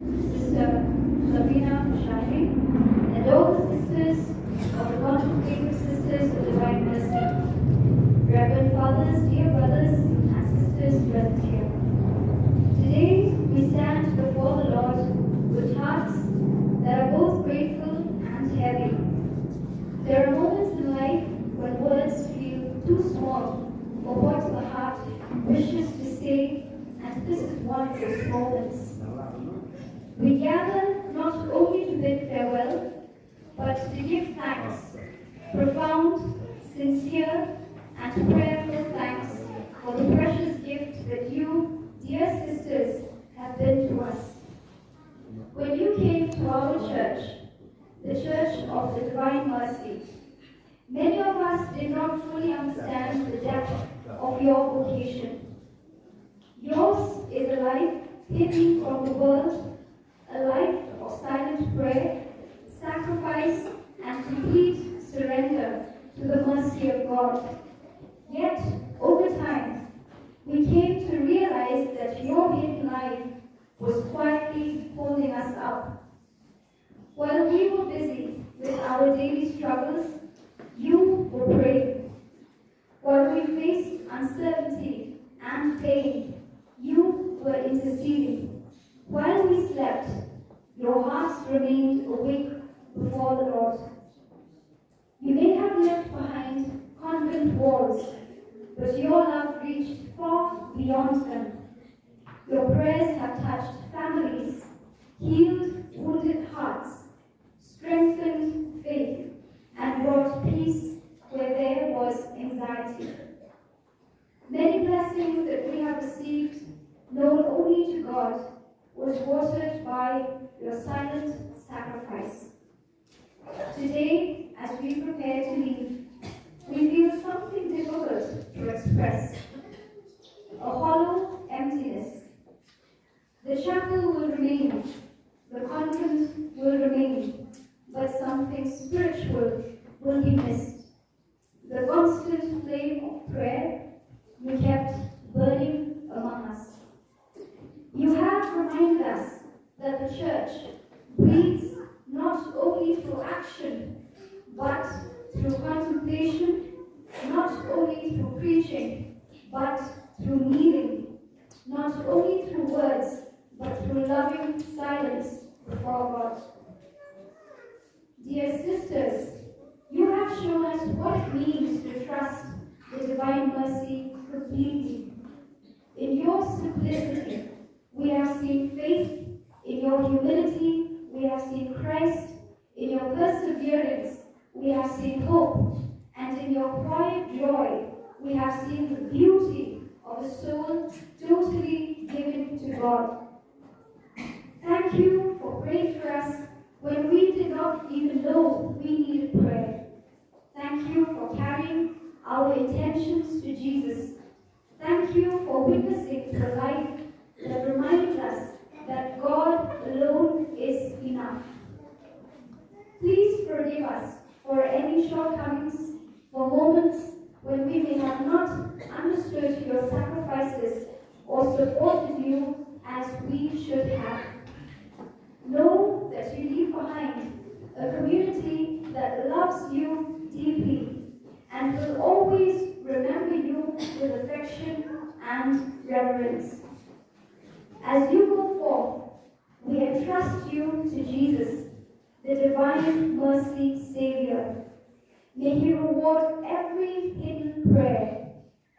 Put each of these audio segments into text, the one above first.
Sister Lavina Shahri, and all the sisters of the Contemplative Sisters of Divine Mercy, Reverend Fathers, dear brothers and sisters present here. Today we stand before the Lord with hearts that are both grateful and heavy. There are moments in life when words feel too small for what the heart wishes to say, and this is one of those moments. We gather not only to bid farewell, but to give thanks, profound, sincere, and prayerful thanks for the precious gift that you, dear sisters, have been to us. When you came to our church, the Church of the Divine Mercy, many of us did not fully understand the depth of your vocation. Yours is a life hidden from the world, a life of silent prayer, sacrifice, and complete surrender to the mercy of God. Yet, over time, we came to realize that your hidden life was quietly holding us up. While we were busy with our daily struggles, you were praying. While we faced uncertainty and pain, you were interceding. While we slept, your hearts remained awake before the Lord. You may have left behind convent walls, but your love reached far beyond them. Your prayers have touched families, healed wounded hearts, strengthened faith, and brought peace where there was anxiety. Many blessings that we have received, known only to God, was watered by your silent sacrifice. Today, as we prepare to leave, we feel something difficult to express. A hollow emptiness. The chapel will remain, the convent will remain, but something spiritual will be missed. The constant flame of prayer you kept burning among us. You have reminded us that the church breathes not only through action, but through contemplation, not only through preaching, but through kneeling, not only through words, but through loving silence before God. Dear sisters, you have shown us what it means to trust the Divine Mercy completely. In your simplicity, we have seen faith. In your humility, we have seen Christ. In your perseverance, we have seen hope. And in your quiet joy, we have seen the beauty of a soul totally given to God. Thank you for praying for us when we did not even know we needed prayer. Thank you for carrying our intentions to Jesus. Thank you for witnessing to a life that reminds us that God alone is enough. Please forgive us for any shortcomings, for moments when we may have not understood your sacrifices or supported you as we should have. Know that you leave behind a community that loves you deeply and will always remember you with affection and reverence. As you go forth, we entrust you to Jesus, the Divine Mercy Savior. May He reward every hidden prayer,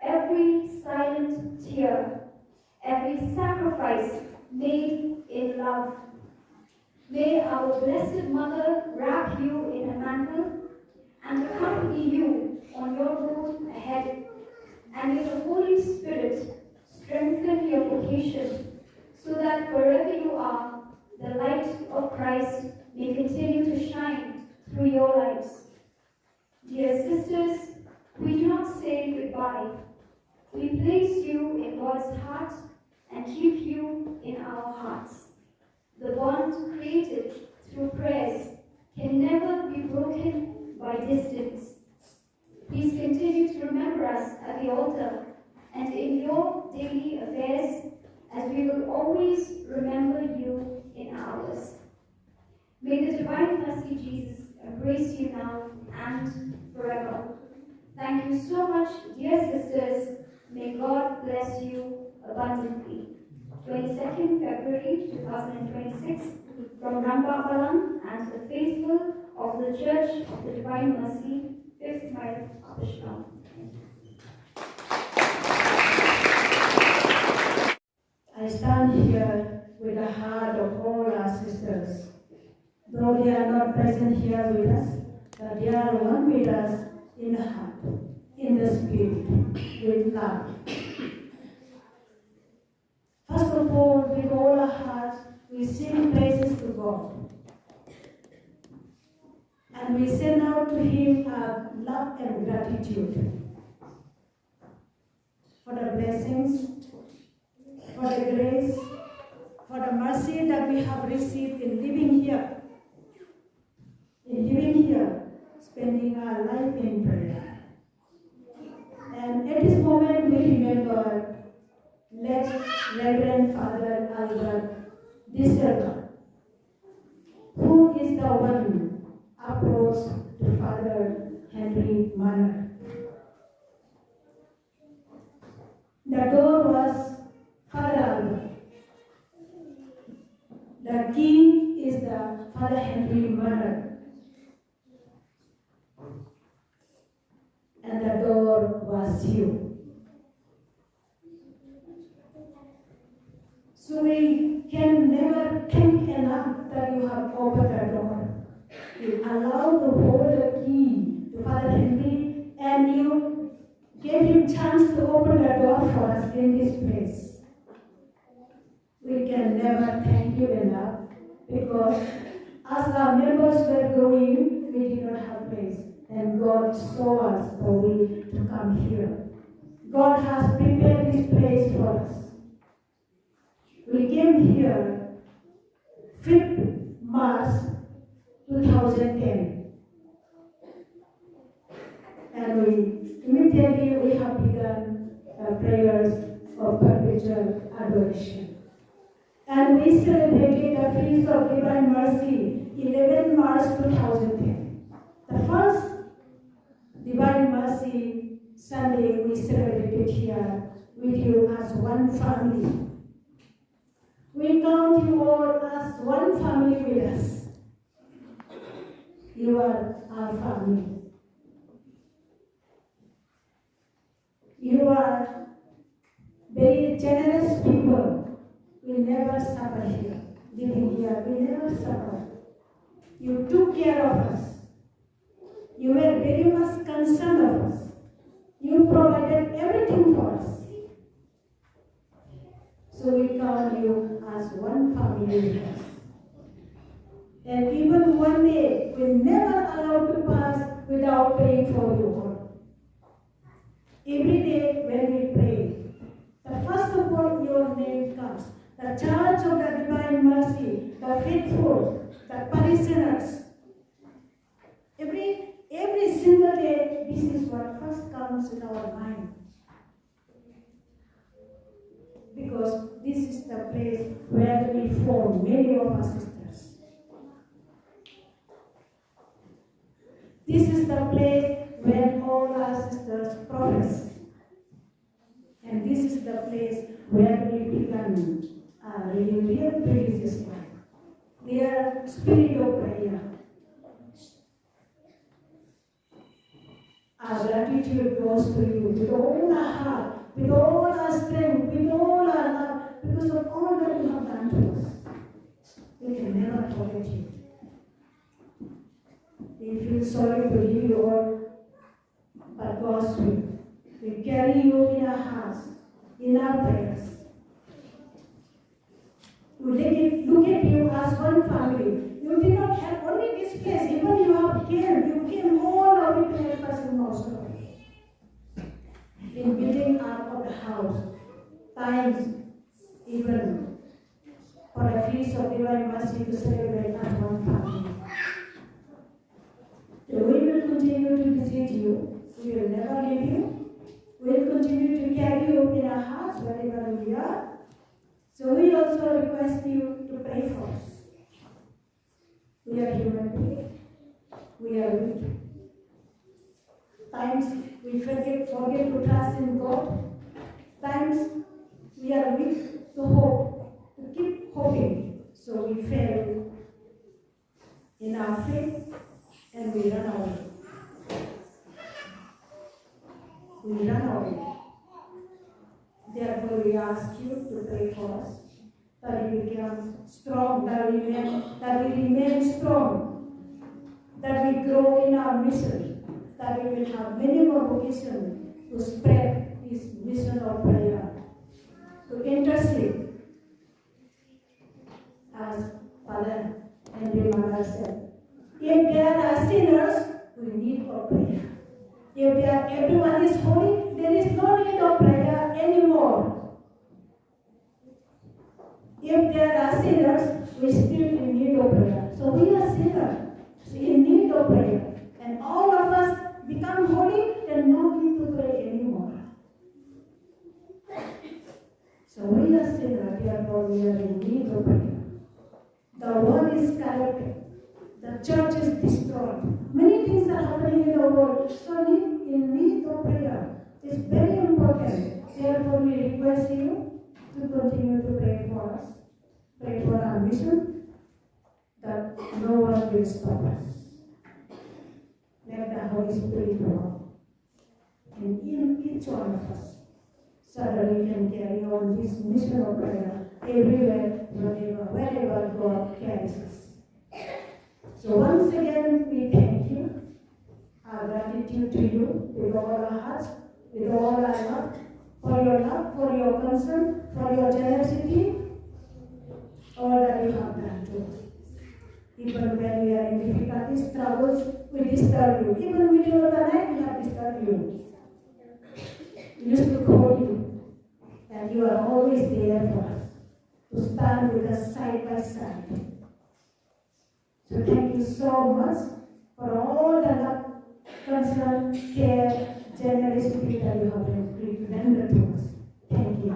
every silent tear, every sacrifice made in love. May our Blessed Mother wrap you in a mantle and accompany you on your road ahead, and may the Holy Spirit strengthen your vocation, so that wherever you are, the light of Christ may continue to shine through your lives. Dear sisters, we do not say goodbye. We place you in God's heart and keep you in our hearts. The bond created through prayers can never be broken by distance. Please continue to remember us at the altar and in your daily affairs, as we will always remember you in embrace you now and forever. Thank you so much, dear sisters. May God bless you abundantly. 22nd February 2026, from Rambabalam and the faithful of the Church of the Divine Mercy, 5th Mile, Shillong. I stand here with the heart of all our sisters. Though they are not present here with us, but they are one with us in the heart, in the spirit, with love. First of all, with all our hearts, we sing praises to God. And we send out to Him our love and gratitude for the blessings, for the grace, for the mercy that we have received in living here. Spending our life in prayer. And at this moment, we remember Reverend Father Albert Disselva, who is the one approached to Father Henry Manor. The door was Father Albert. The key is the Father Henry Manor. And the door was you. So we can never thank enough that you have opened the door. You allowed to hold the key to Father Henry, and you gave him chance to open the door for us in this place. We can never thank you enough, because as our members were going, we did not have place. And God saw us the way to come here. God has prepared this place for us. We came here 5th March 2010. And immediately we have begun prayers of perpetual adoration. And we celebrated the Feast of Divine Mercy 11 March 2010. The first Divine Mercy Sunday we celebrated here with you as one family. We count you all as one family with us. You are our family. You are very generous people. We never suffer here. Living here, we never suffer. You took care of us. You were very much concerned of us. You provided everything for us. So we count you as one family with us. And even one day, we never allowed to pass without praying for you all. Every day when we pray, the first of all your name comes. The Church of the Divine Mercy, the faithful, the parishioners. Every single day, this is what first comes in our mind. Because this is the place where we form many of our sisters. This is the place where all our sisters profess. And this is the place where we become real religious life. Their spirit of prayer. Our gratitude goes to you with all our heart, with all our strength, with all our love, because of all that you have done to us. We can never forget you. We feel sorry to leave you all, but God's will. We carry you in our hearts, in our prayers. We look at you as one family. You did not have only this place, even you came all the way to help us in Moscow. In building up of the house, times even for the Feast of Divine Mercy to celebrate as one family. So we will continue to visit you. We will never leave you. We will continue to carry you in our hearts wherever we are. So we also request you to pray for us. We are human beings. we are weak. Times we forget to trust in God. Times we are weak to hope, to keep hoping. So we fail in our faith and we run away. We run away. Therefore, we ask you to pray for us, that we become strong, that we remain strong, that we grow in our mission, that we will have many more vocations to spread this mission of prayer, to intercede, as Father and Mother said. If there are sinners, we need for prayer. If everyone is holy, there is no need of prayer anymore. If there are sinners, we still in need of prayer. So we are sinners, in need of prayer. And all of us become holy, then no need to pray anymore. So we are sinners, therefore we are in need of prayer. The world is corrupted. The church is destroyed. Many things are happening in the world. So in need of prayer is very important. Therefore, we request you to continue to pray for us. Pray for our mission, that no one will stop us. Let the Holy Spirit work in each one of us, so that we can carry on this mission of prayer everywhere, wherever God carries us. So once again, we thank you, our gratitude to you with all our hearts, with all our love, for your concern, for your generosity, all that you have done to us. Even when we are in difficulties, troubles, we disturb you. Even in the middle of the night, we have disturbed you. We used to call you, and you are always there for us, to stand with us side by side. So thank you so much for all the love, concern, care, generosity that you have rendered to us. Thank you.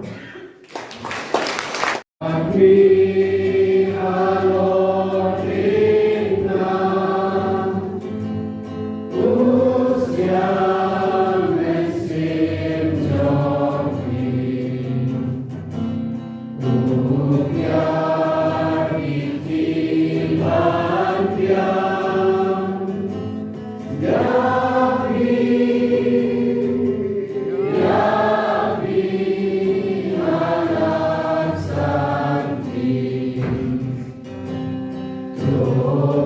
We are Lord in none, whose young and sin joy, who are in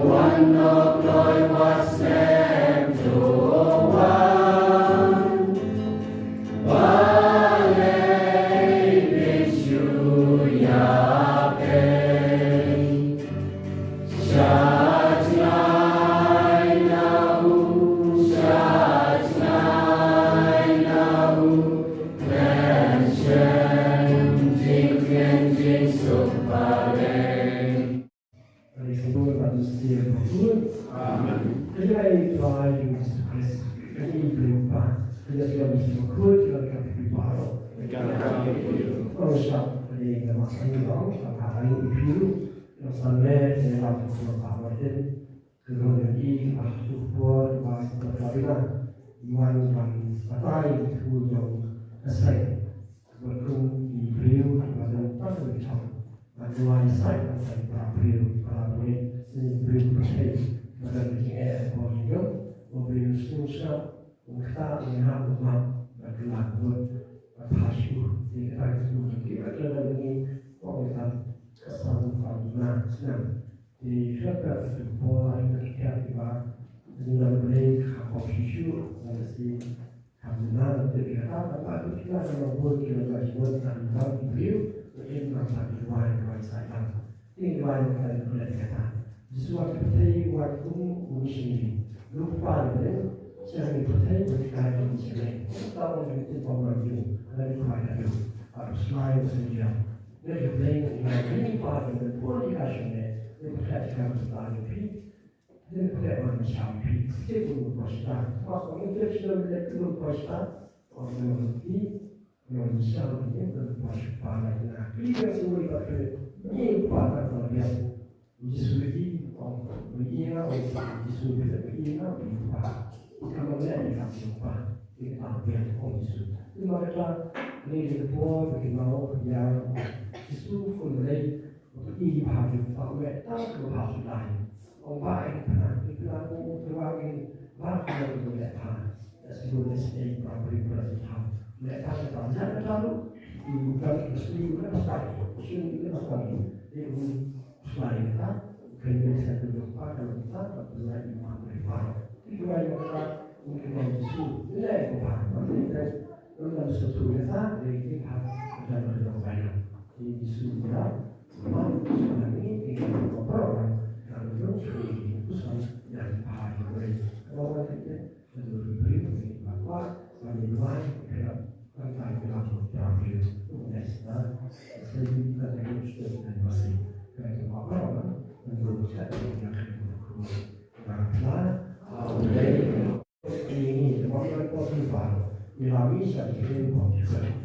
one of glory was sent to one, ingat orang Yesus kita ingat lupa. Kalau dia ingat lupa, kita ambil orang Yesus. Itu mereka ni depan berkenal yang Yesus pun mulai pergi bahasa Tawet tak ke bahasa lain. Orang baik pernah kita orang bahasa yang boleh sebelum SCSDM berapa mereka bertanya lalu bukan resmi bukan sekali, resmi bukan sekali. Itu selain kita, kerja saya berjumpa kalau kita berdua imam berifah. Itu yang kita mungkin mahu nilai berapa. Kita dalam satu kita dari kita dan berjumpa banyak. Di sudah memang sekarang ini kita berapa dan belum sudah usaha yang paham boleh. Kalau kita berdua bahwa bagaimana kita akan berlangsung terakhir Nesta sehingga dengan dan masih kayak apa menurut saya yang karena ini sebagai posisi bila bisa dilakukan.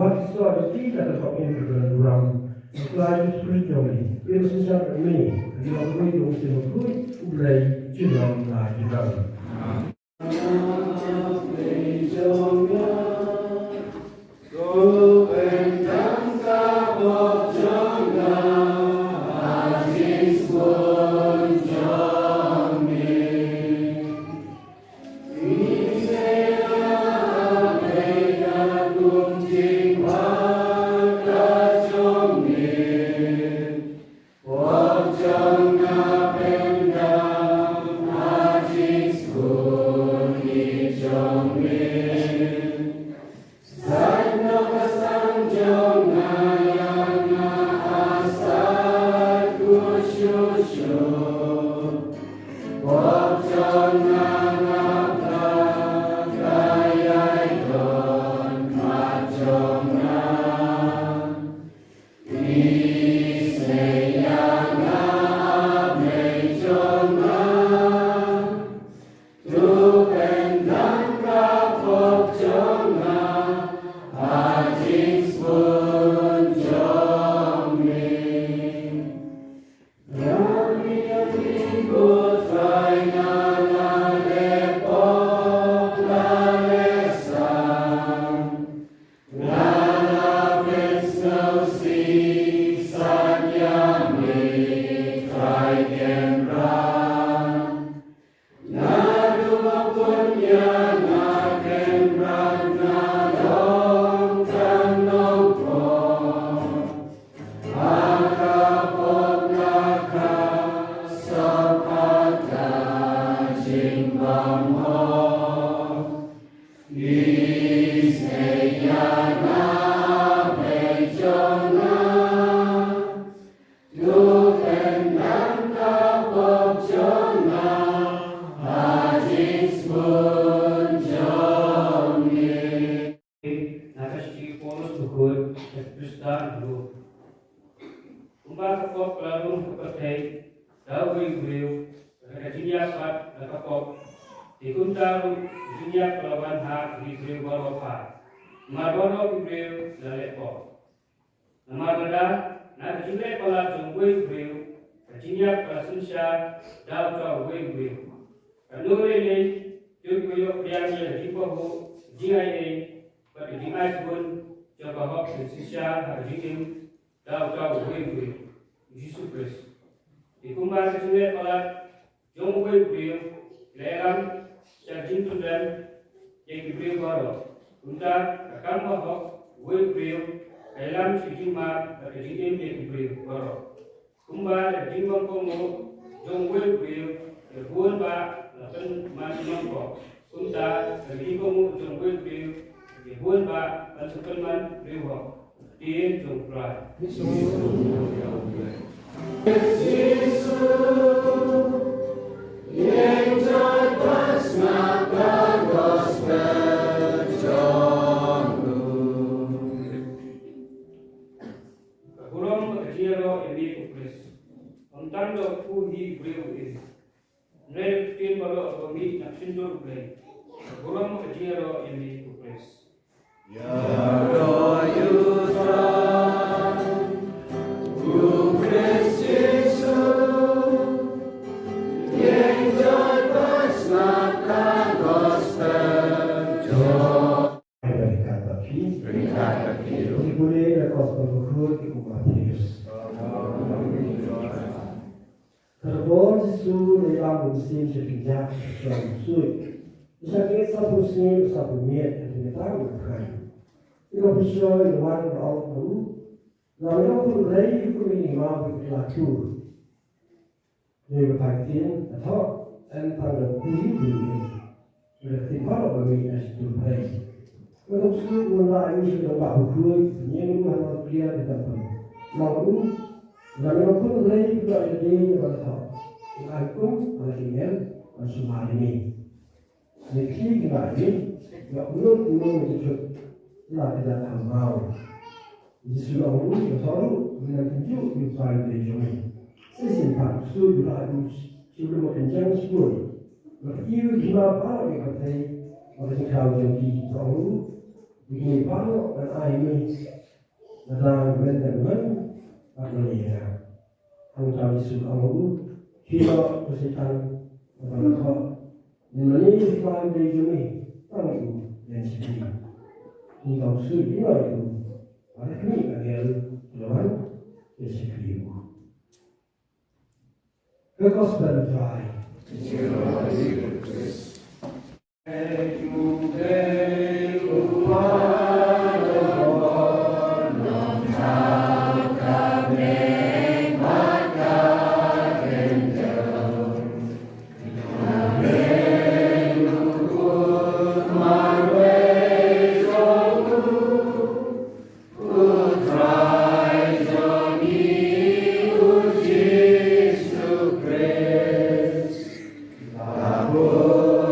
What sort of things that are talking to the Burom, applies spiritually, is inside me, and you are going to see a good way, Shillong, Shillong. kapok lalu kepercayai tahu beliau kerajaan kat kapok dikuntaru dunia pelawan hak di beliau barofa marono beliau laleko nama benda nak jumlah pala jumpai beliau kerajaan prasusya dah tahu beliau kanure ni juga yang jadi bahu jihai pada jihai pun coba hak prasusya kerajaan dah beliau Yesus Kristus dikumbar kerajaan pala jumpai beliau lelam Sarjin Tundan yang diberi baru untuk akan bahwa beliau dalam sejumlah kerajaan yang diberi baru. Kumbar jimbang komo jong beliau berbuat bah akan masih mampu untuk kerajaan komo jong beliau berbuat bah masukkan man beliau dia jong perai. Burom kecil ini kupres, tentang doku hi beliau ini. Red tin baru kami nak sentuh beliau. Burom kecil ini kupres. Ya roh kupres Yesus, yang dapat melakukan gospel joy. Berikan kaki. Boleh rekod berhubung di umat Yesus. Terbor Yesus dalam musim sejak Yesus. Jadi satu musim satu niat yang tahu kan. Itu bisa dilakukan oleh lalu pun lagi pun ini mahu dilakukan. Ini berkaitan atau tentang hidup. Berarti kalau bagi itu baik. Untuk itu mulai ini sudah bahu yang harus dia didapat. Lalu pun lagi juga jadi bertahu. Aku bagian semua ini. Jadi kita ini tidak perlu menjadi tidak tahu. Di Shillong itu selalu menunjuk di depan jemaah. Sesimpan sudah sebelum kencang sepuluh. Berarti lima orang yang kata orang kau jadi tahu begini baru dan ini dalam benar-benar apa Angkau di Shillong kita bersetan berlaku. Ini depan jemaah tahu yang seperti ini kau sudah itu. Ada kini bagian lawan kesekian. Gospel dry. Oh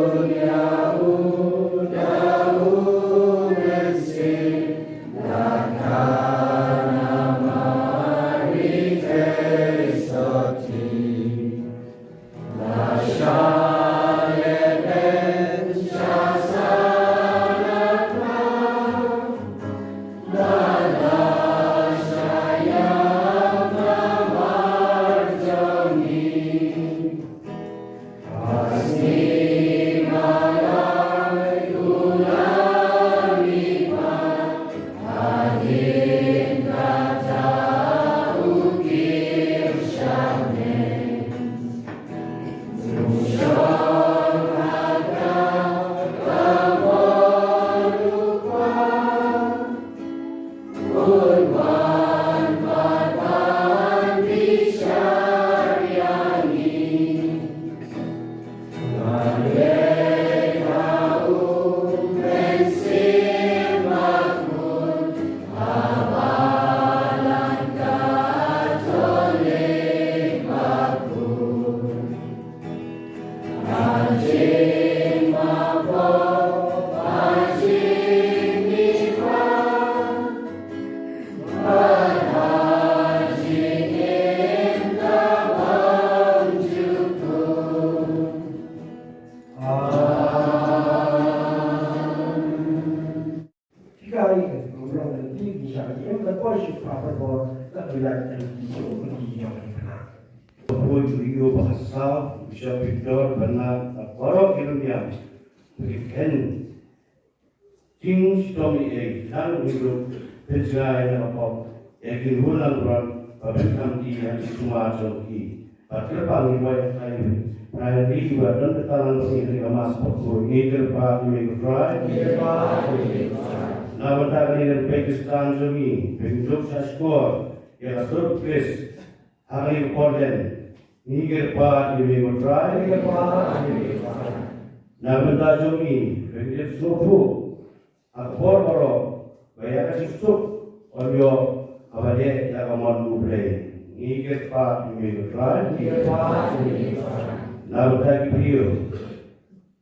Rio bahasa bisa Victor benar Burom ilmiah bikin ting story dan hidup berjaya apa yakin ulang ulang babikam di yang semua joki tapi bangi baik kali nanti badan tekanan ini kemas pokok ini kerpa ini kerja nah bertanya dengan Pakistan joki bentuk skor yang surprise hari important Niger pa ini bertrai, nabenda jomi, kerja suku, akor baro, bayar sisuk, orjo, abade jagamon duble. Niger pa ini bertrai, nabenda kipiu,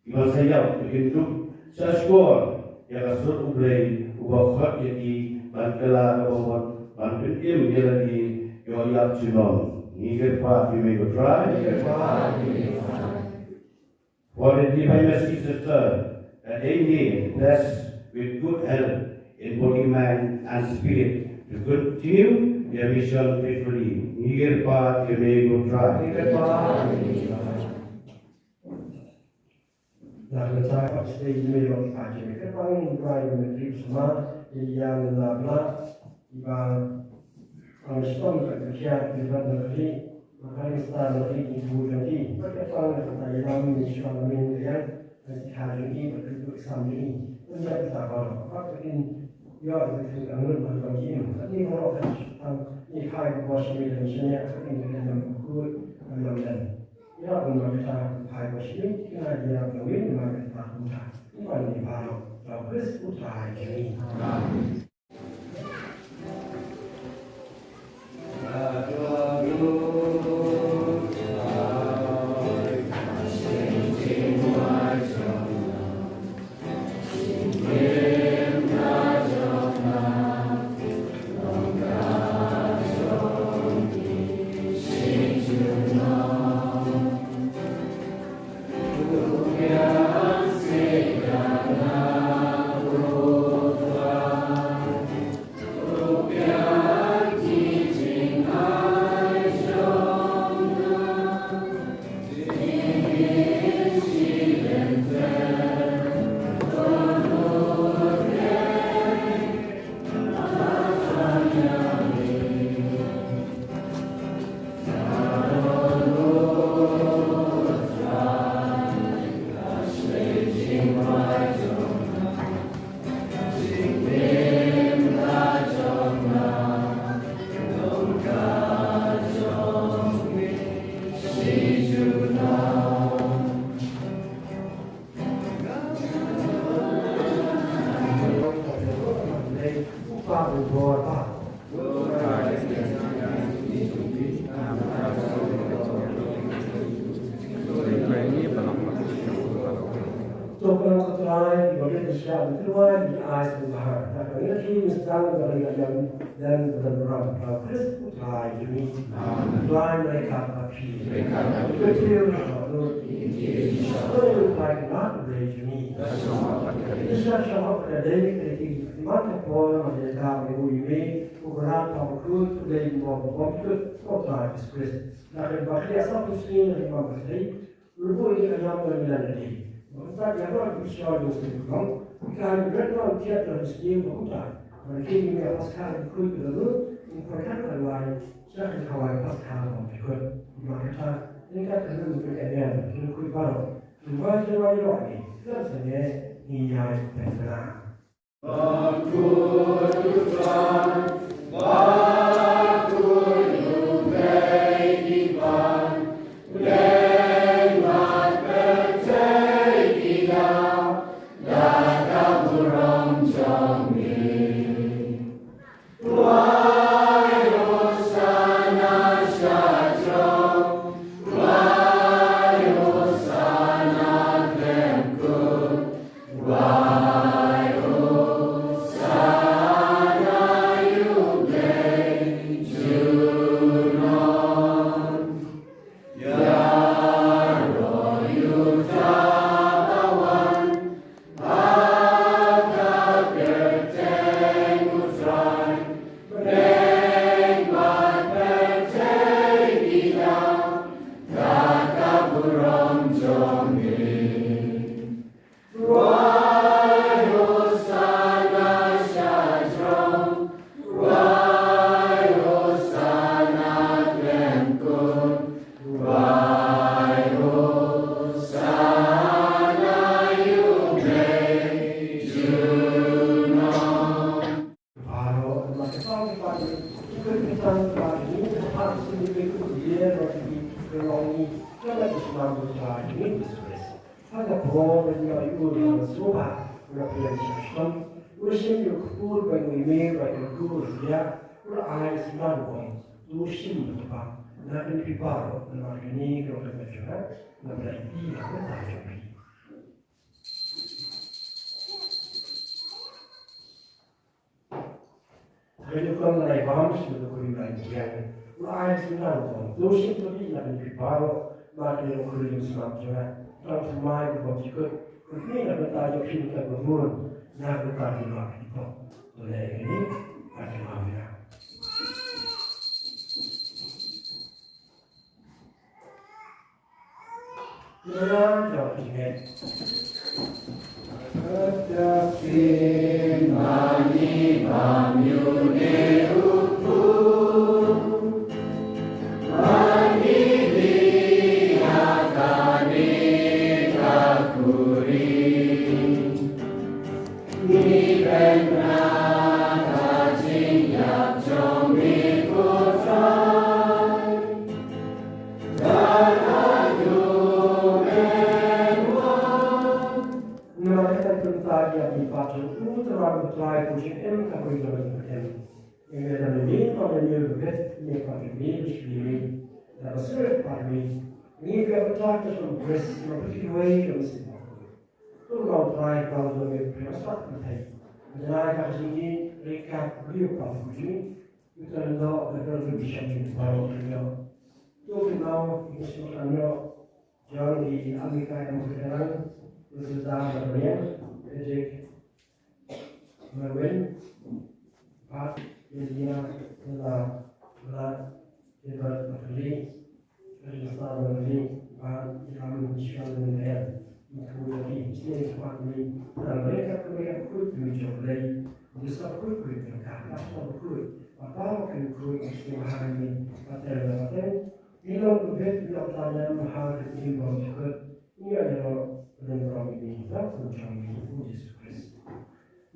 iman saya untuk sesuatu yang sur duble, ubah jadi bantela ubah bantin im jadi yoyak Shillong. Niger pa you may go try. For the divine mercy sister, that they may bless with good health in body, mind, and spirit to continue their mission faithfully. Niger pa you may go try. Nak letak pasti ini orang kaji. Kita ingin berada di negeri semua yang lama iba Angstrom kerja di luar negeri, Afghanistan negeri ibu negeri. Bagaimana kita dalam Islam ini yang hari ini berikut Islam ini menjadi tahu. Apa ini ya itu anggur macam ini. Tapi kalau kita ini hai bos ini dan sini ini dalam buku dalam dan ya benar kita hai bos ini kita dia kawin maka kita putar. Ini baruเราเพื่อผู้ชายนี้ Keluar di air bahar. Tapi ini sedang berjalan dan bergerak. Kristus putra ini lain mereka api. Kecil lalu ini lain nak berjuni. Bisa sama pada dari mata pun mereka menguji ukuran pangkut dari bawah pangkut putra Kristus. Dan bagi asal muslim yang berkali, lupa ini hanya berjalan. Maka dia orang Islam muslim. Kan benar dia terus dia berhutang. Mereka ini asalkan ikut dulu, mereka lain jangan kawal pasal ikut. Mereka ini kan perlu berada ikut baru. Dua lagi, rasanya niat benar. Islam berdoa ini disebut. Ada Burom dan Burom semua berpihak Islam. Urusan yang kubur bagi email bagi kubur dia, urai Islam pun urusan apa? Nak dipipar, nak ini kalau kita cakap, nak berarti apa tak jadi. Kalau kita mulai bagus, kita boleh belajar. Urai Islam pun urusan tu dia nak dipipar, nak kita boleh Islam cakap. Kalau semua itu berikut, ini nak bertajuk kita bermula, nak bertajuk kita. Oleh ini, ada maafnya. Jangan jauh ingat. Ada Mani Bamyune Upu Mani Liyakani Kakuri Ni Benna Kajing Yap Jomi Kutrai mereka tentang yang dipacu itu terlalu try pushing M kabur jalan M. Yang ada ini pada new bed ini pada ini display dan sesuatu pada ini. Ini kita bercakap tentang breast, kita way dan sebagainya. Tu kalau try kalau kita berasal dari jadi kalau sini mereka beliau pada ini kita hendak berada di sini baru beliau. Tu kalau ini sebenarnya jauh di Amerika yang berjalan. Sudah berlian, jadi mewin, pak, dia telah hebat berli, bersama berli, pak, dalam misalnya dengan kemudian ini sempat ini, dan mereka kuat mencobai, bisa kuat terkait, apa kuat, apa yang kuat istimewa ini, pada bila berbeda bila tanya mahal ini berjuang, ini adalah dan orang ini tak macam itu Yesus Kristus.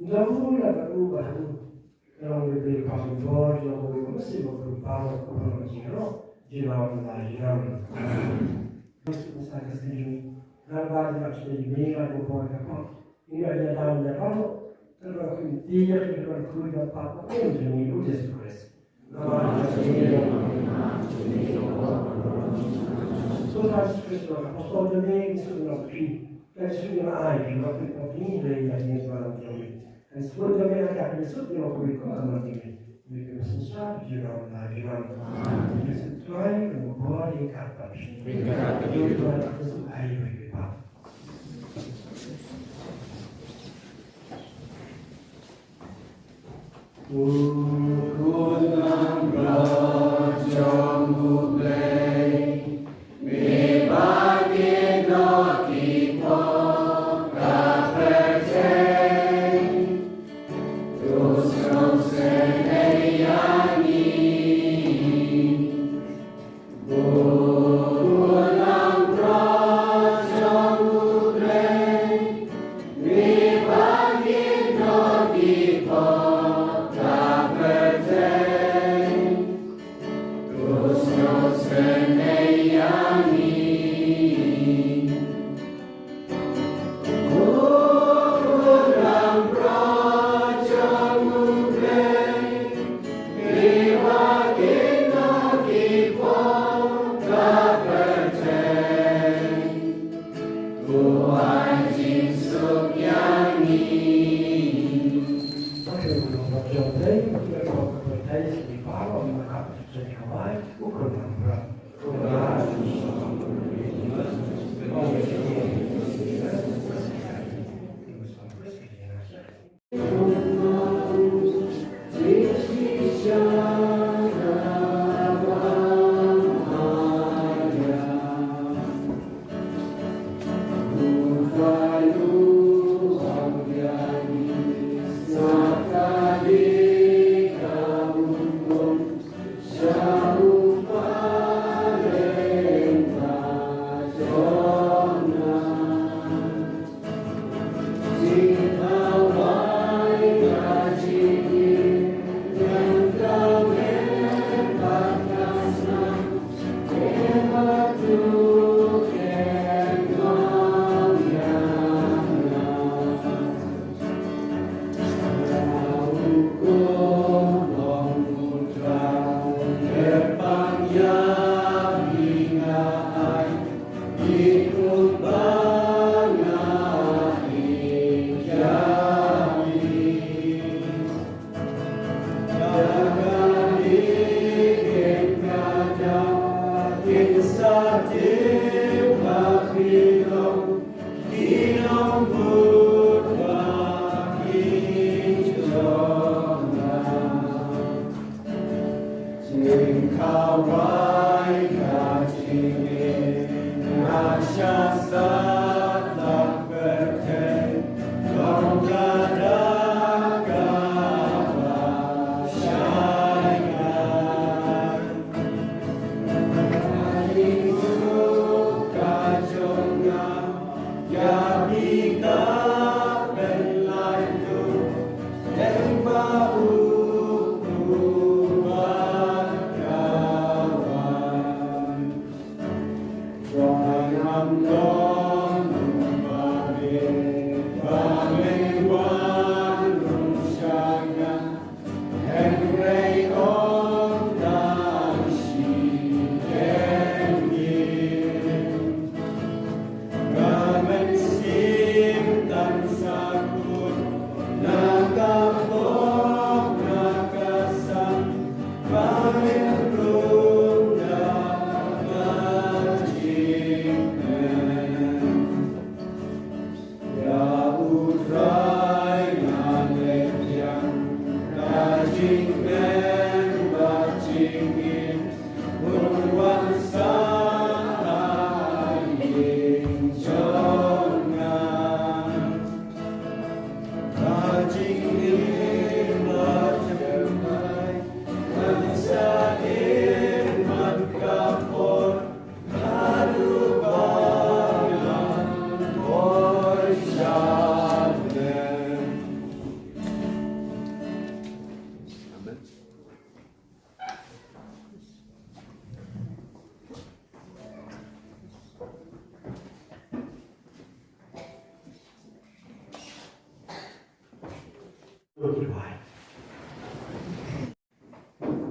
Jauh nak berubah tu, yang lebih paham yang lebih mesti berubah kepada jiran, jiran dan jiran. Kristus saya sendiri, dan bagi aku sendiri aku boleh apa? Ini adalah dalam jalan, terus dia kita berkuda apa pun jadi Yesus Kristus. Nama Yesus. So Yesus Kristus, apostol demi Yesus Kristus. Dan sudah air, waktu ini dia yang berlaku ini. Dan sebelum dia akan disebut dia waktu itu amat ini. Dia besar jiran lagi jiran. Dia sesuai dengan bahwa dia kata. Dia kata dia itu air kita. Kunang rojong bublei mebagi noki poka percay terus seneyani kunang rojong bublei mebagi noki poka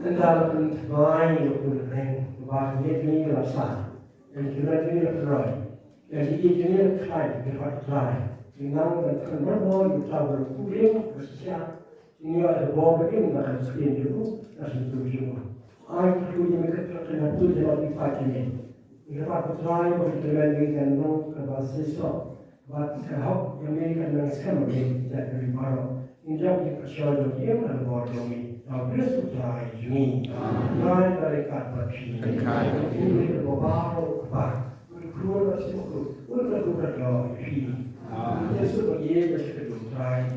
Kendala penting untuk bereng, bahwa ini rasa, dan juga ini roy, dan ini klien, berhak klien. Dengan berkenaan kita berkumpul bersama, ini ada bawa ini akan sekian dulu, dan seterusnya. Aku juga mereka terkena tu jawab dipakai. Berhak klien berkenaan dengan nong kebahasan, buat kahok yang mereka dengan skema tidak dari baru. Injak dipercaya dia adalah bordomi. Bersih ini, lain dari kata ini. Ini berbau apa? Berkeluar dari situ, berkeluar dari ini. Yesus bagi bersekedar.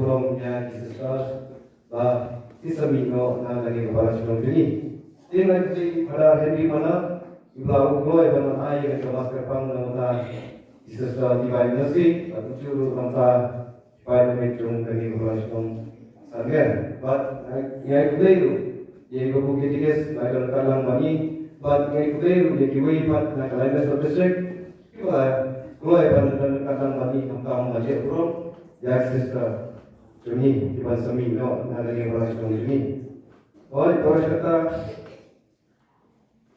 Burom Shillong na lagi kepala Shillong ini. Ini nanti pada hari mana ibarat ulo ibarat ayah ke kelas kepang nama sesuatu divine mercy atau curu nama divine metrum lagi kepala Shillong sargen. But yang itu yang ibu kita dikes nak kalang bani. But yang itu yang kiwai pat nak kalang satu district. Ulo ibarat kalang bani kampung majek Burom ya sister. Juni di bahasa Mino ada yang bahasa Juni. Oleh bahasa kata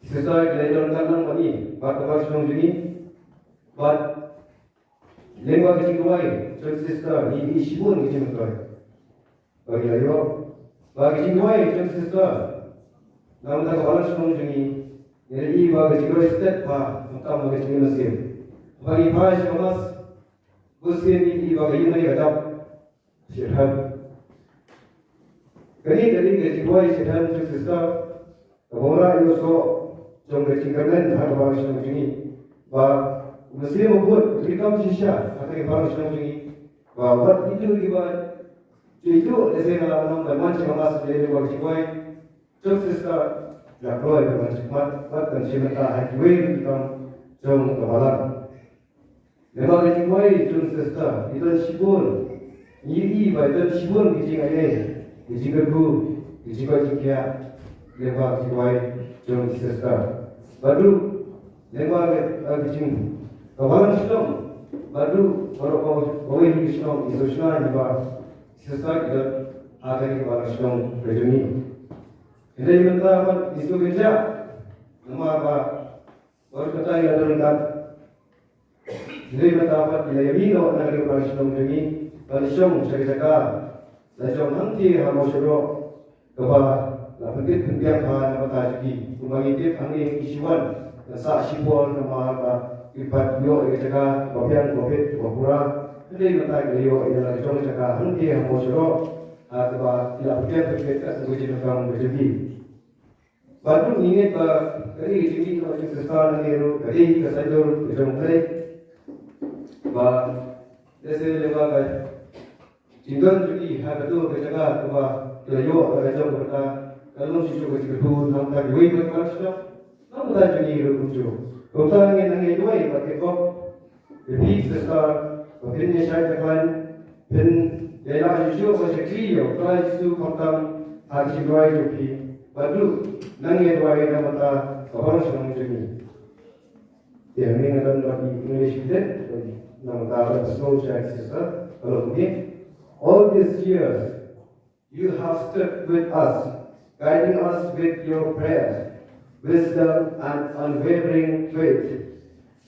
sesuai dengan dalam bani bahasa Juni. But lengua ke jingwai church sister ni shibun ke jingwai bagi ayo bagi jingwai church sister nam ta kawan sunong jungi ni bagi jingwai step pa makam bagi jingwai nasib bagi pai shamas busin ni bagi yunai gadap shirhan kani ke jingwai shirhan church sister kabora yo so jong ke jingkamen har bagi sunong jungi ba Muslim buat rikam shisha atau barang senang lagi. Bahawa itu juga itu lesena orang berman cemas dari luar jiwai. Jom sisa lakukan dengan cepat, bahkan sebentar hajui rikam jom kebalan. Lepas jiwai jom sisa itu sibun. Ini badan sibun kijing ayah, kijing kerbu, kijing kerja. Lepas jiwai jom sisa. Baru lepas kijing kawan Shillong baru kau ini Shillong itu Shillong ni bah sesuatu itu akan kawan Shillong berjuni. Ini mentah apa isu kerja nama apa baru kata yang terlihat. Ini mentah apa dia ini orang negeri kawan Shillong berjuni. Kawan Shillong cakap lajang nanti harus suruh kebah lapangkit pendiam bahan apa tadi. Kumangitip angin isuan nasa sibol nama apa. Ipat yo jaga kopian kopit kopura jadi mata yo yang jong jaga henti yang mosro atau tidak pergi berkaitan dengan jenis berjudi. Baru ingat dari jadi kalau sesuatu yang dari kesajur jong kali bah desa lewat jinggan jadi hal itu jaga bah yo jong berkata kalau siswa kecil nampak yo berkata nampak jadi rujuk. Kota yang nanti dua ini pakai kop, lebih besar, mungkin saya tekan, pen, dalam isu macam kiri, kalau isu kontam, haji dua itu, baru nanti dua ini mata kawan senang jadi. Yang ini adalah lagi English dan nama kata slow check sister. Kalau begini, all these years you have stuck with us, guiding us with your prayers. Wisdom and unwavering faith.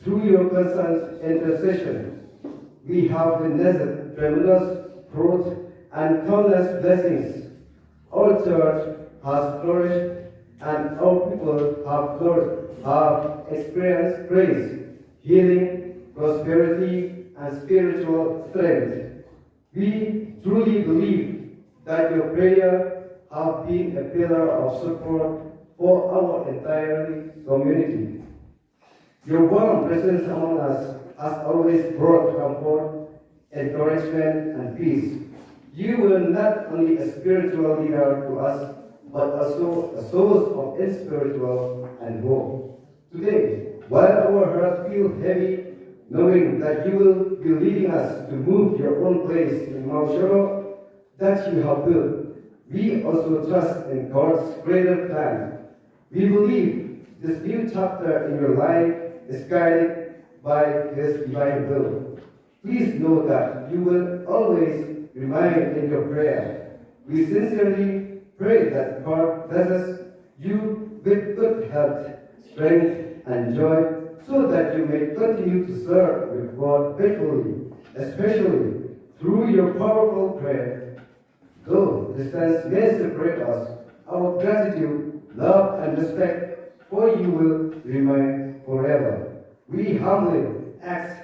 Through your constant intercession, we have witnessed tremendous growth and countless blessings. Our church has flourished and our people have experienced grace, healing, prosperity, and spiritual strength. We truly believe that your prayer have been a pillar of support for our entire community. Your warm presence among us has always brought comfort, encouragement, and peace. You were not only a spiritual leader to us, but also a source of spiritual and hope. Today, while our hearts feel heavy, knowing that you will be leading us to move your own place in Mount Shillong that you have built, we also trust in God's greater plan. We believe this new chapter in your life is guided by His divine will. Please know that you will always remain in your prayer. We sincerely pray that God blesses you with good health, strength, and joy, so that you may continue to serve with God faithfully, especially through your powerful prayer. Though distance may separate us, our gratitude, love, and respect for you will remain forever. We humbly ask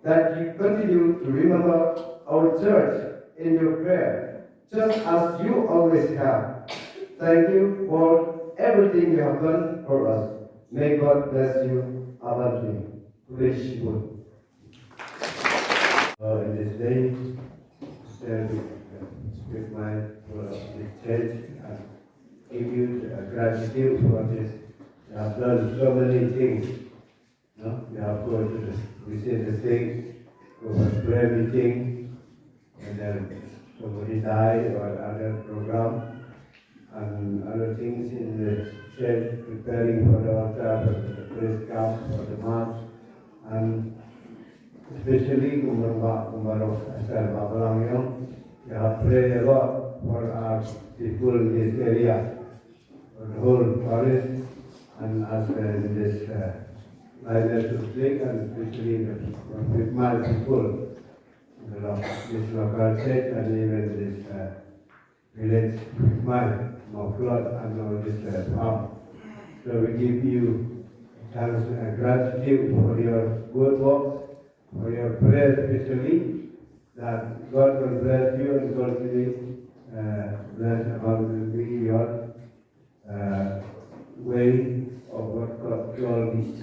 that you continue to remember our church in your prayer, just as you always have. Thank you for everything you have done for us. May God bless you abundantly. Bless you. In this day, stand with my church and give you gratitude for this. You have done so many things. No? You have gone to the thing, over prayer meeting, and then somebody died or other program, and other things in the church, preparing for the altar, for the praise camp, for the mass, and especially Burom asal Babalang, you have prayed a lot for our people in this area, for the whole forest, and as in this I like to speak, and especially with my people, this local church and even this village, my flood and this farm. So we give you thanks and gratitude for your good work, for your prayer especially, that God will bless you and God will bless about your way of what God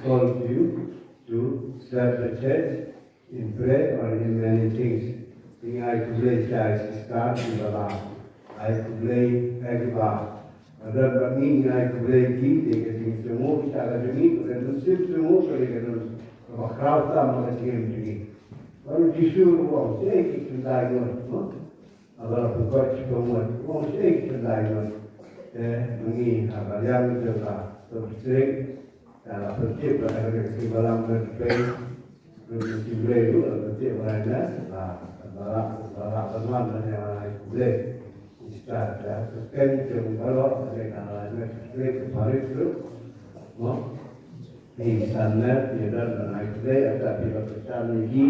called you to serve the church in prayer or in many things. Thing I could play church, start in the last. I could play everybody. Ada kami I could play key, they get things to move, cara demi, dan sip semua kali kan, kalau crowd sama dengan game ini. Kalau disuruh orang saya kita lain, agar bukan semua orang saya kita lain. Mengi agar yang juga terstrik dalam tertib pada kesimpulan berbagai berkesimpulan itu tertib berada dalam teman dan yang lain boleh start sekian jam kalau mereka lain terstrik kemarin itu di sana tidak dan boleh ada bila besar lagi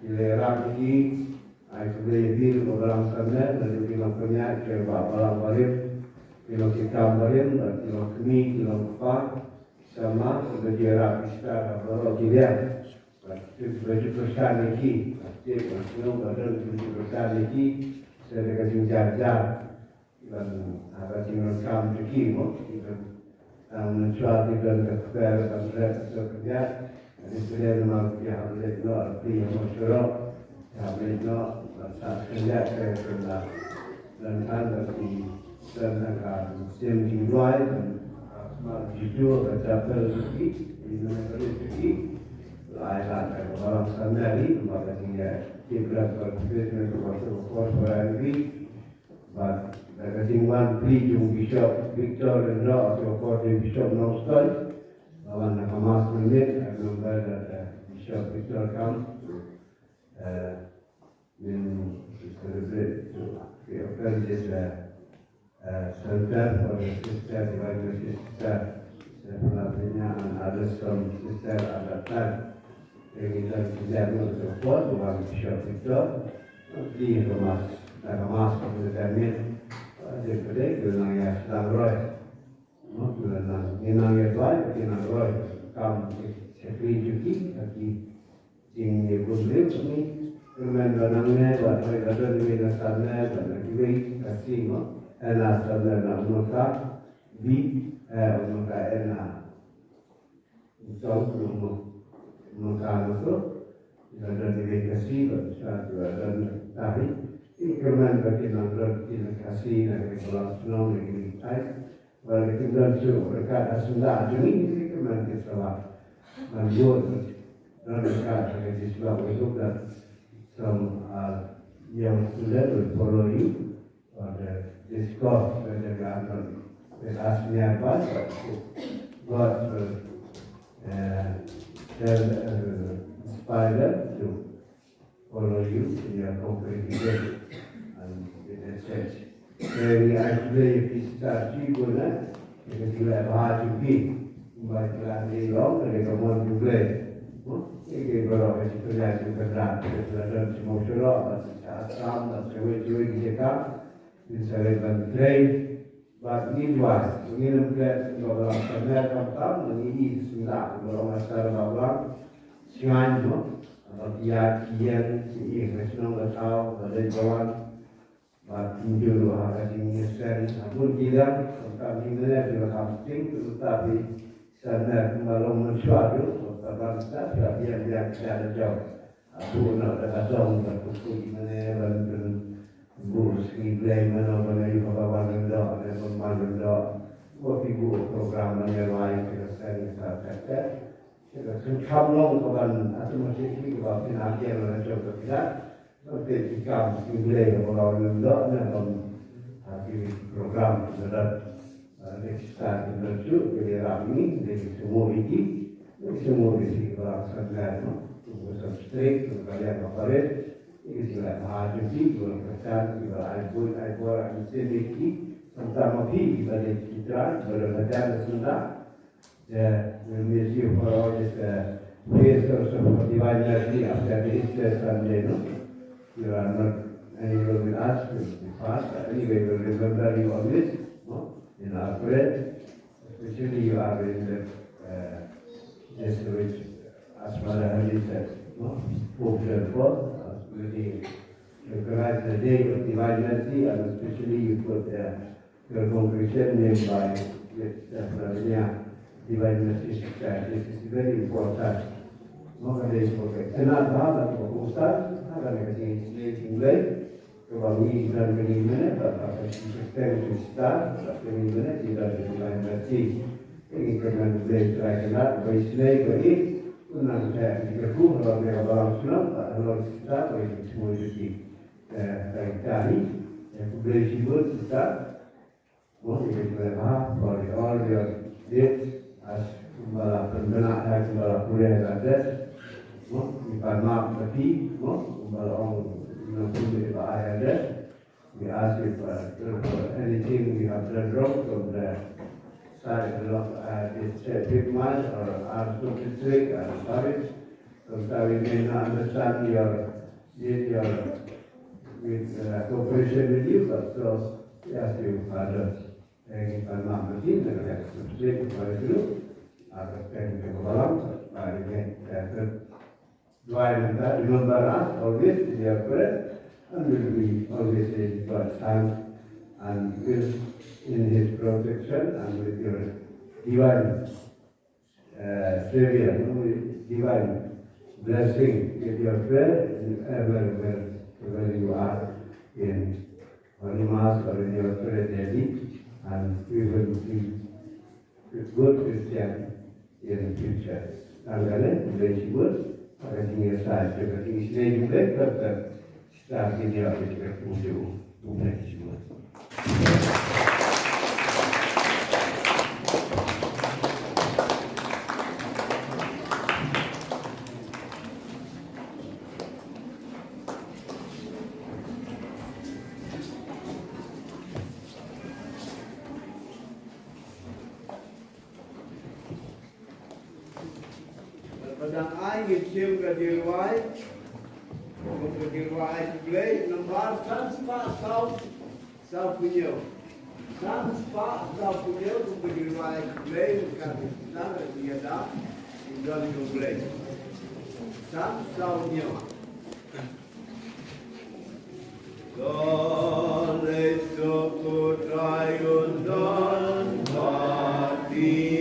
bila lagi boleh bil orang sana dan bila punya coba orang baru kilo kita barin, kilo kami, kilo apa, sama berjarak kita berapa dia, berjuta lagi, kilo badan berjuta lagi, saya kasih jajar dan ada tinggal kam lagi, mencuat dan keker dan kerja, ini sudah memang dia boleh nak dia masyarakat, boleh nak saat kerja kerja dan ada di dan akan semakin baik dan jujur bercapai rezeki ini rezeki lain orang sendiri maka dia tidak berbeza dengan korporat ini but the tinggal prijung bishop Victor and Law atau korporat bishop Nostal lawan Hamas menit akan berada bishop Victor come in celebrate to open this center for the sister, divine sister, sebenarnya ada some sister ada time. Kita tidak support dengan bishop itu di rumah kemudian daripada gelang yang sedang roy, gelang yang baik, gelang roy, kamu sekali juga lagi tinggi boleh ni, kemudian gelangannya buat mereka ada di sana dan lagi kasih ena sana unuka bi unuka ena jauh unuka itu ada di kasih satu dan tadi ini kemudian bagi nanggur di kasih dan kalau senang lagi ay bagi kita tu mereka asunda jadi ini kemudian kita lah manjur dan mereka dari Islam itu dan some yang sudah will follow you or discuss whether you are not with us nearby, God will inspire them to follow you in your congregation and in the church. Very actually, if you start guna, because you have hard to be, but you have a long and you want to play. Ini kalau kita lihat juga berat, kita dalam semua syurah, asam, cewek-cewek kita. Misalnya train, but meanwhile, we need to get orang kerja kampung, ini sudah orang asal bawah, siang tu, dia kian, ini nasional atau ada jawan, but tinjau ada tinggi sen, pun tidak, kami melihat juga kampung, tetapi sana malam mencuat, orang kita dia ada jauh, aku nak ada jauh, aku ini dan guru skribler mana mana juga bawa rendah dan pemain rendah, buat ibu program yang lain kita sering kita kita Shillong kawan atau masih ini kawan pengajian orang coba kita nanti jika skribler bawa rendah dan hasil program sudah kita menuju ke dalam ini dari semua isi orang sadar, untuk substrik, untuk kalian operate. Ini juga mahajudi, juga kesan, juga aibun, dan sedikit, sama pi pada kita, berbadan sunnah, we miss you for all this praise of divine mercy after the Easter Sunday. No? You are not anymore with us, with past. Anyway, we will remember you always, no? In our prayer. Especially you are in the just which as Father Hari said, no? Hope for really recognize the day of divine mercy, and especially you put your congregation named by Flavinia Divine Mercy Society. This is very important. No ada sebagai kenapa dan fokuskan ada negasi tinggal kebangi dan bagaimana apa sistem kita bagaimana tidak divine mercy ini kerana boleh terkenal baisnya bagi unang saya dikerku kalau mereka barang sulam kalau kita bagi semua jadi cari yang boleh sibuk kita mau dikerjakan for all your deeds as kembali benar kembali kuliah ada bukan maaf tapi kembali orang mengambil bahaya ada we ask you for anything we have done wrong from the side of this treatment or our district or service. Sometimes we may not understand your with cooperation with you, but so we ask you, Father, and if I'm not machine, then I have to speak for you. I will thank you for I again, remember us always in your prayer, and will be always in God's hand, and will in His protection, and with your divine Savior, divine blessing with your prayer, wherever you are in Holy Mass or in your prayer daily, and we will be good Christian in the future. And then, very good. Everything aside, everything is very good, but start in your to bless you. Padang ai ngisiu ka dirwai ka dirwai play number transpa sau punya ka dirwai play ka sana dia dah tinggal di play sau nya Dole soku trayun don mati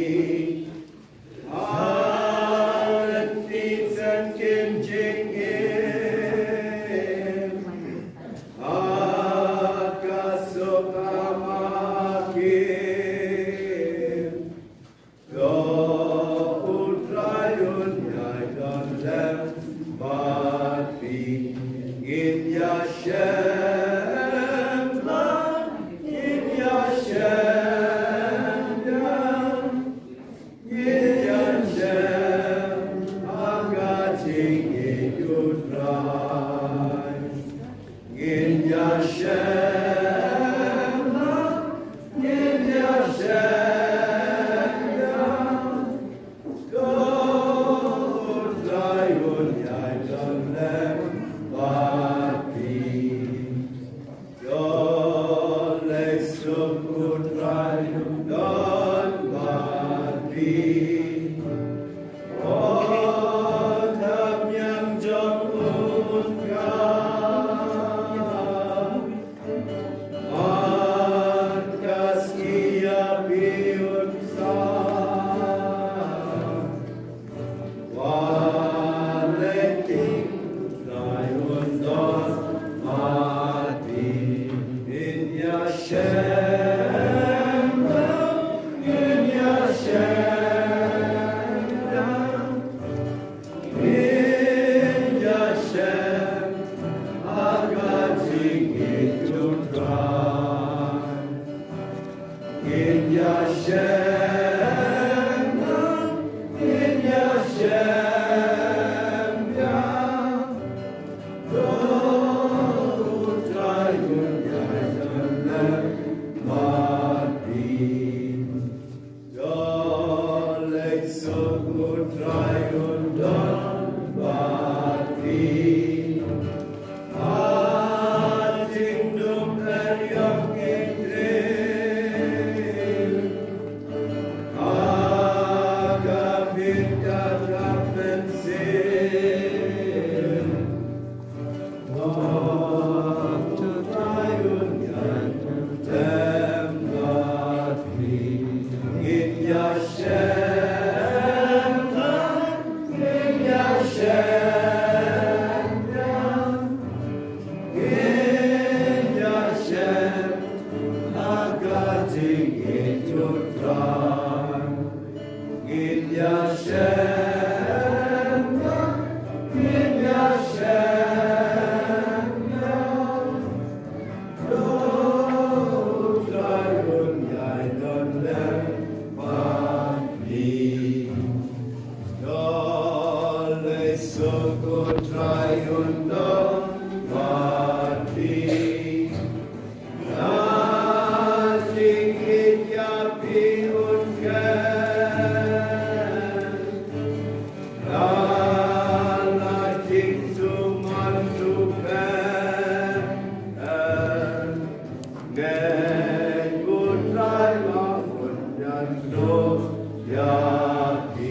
Gen good thy love and no Yahweh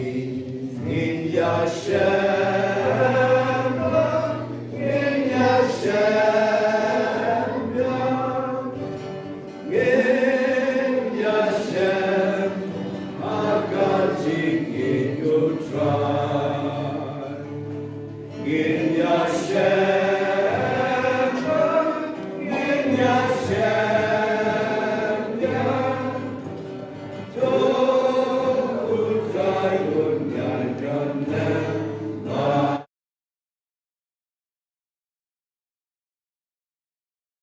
in Yashem in Yashem in Yashem Akajik in your tribe in Yashem in Yashem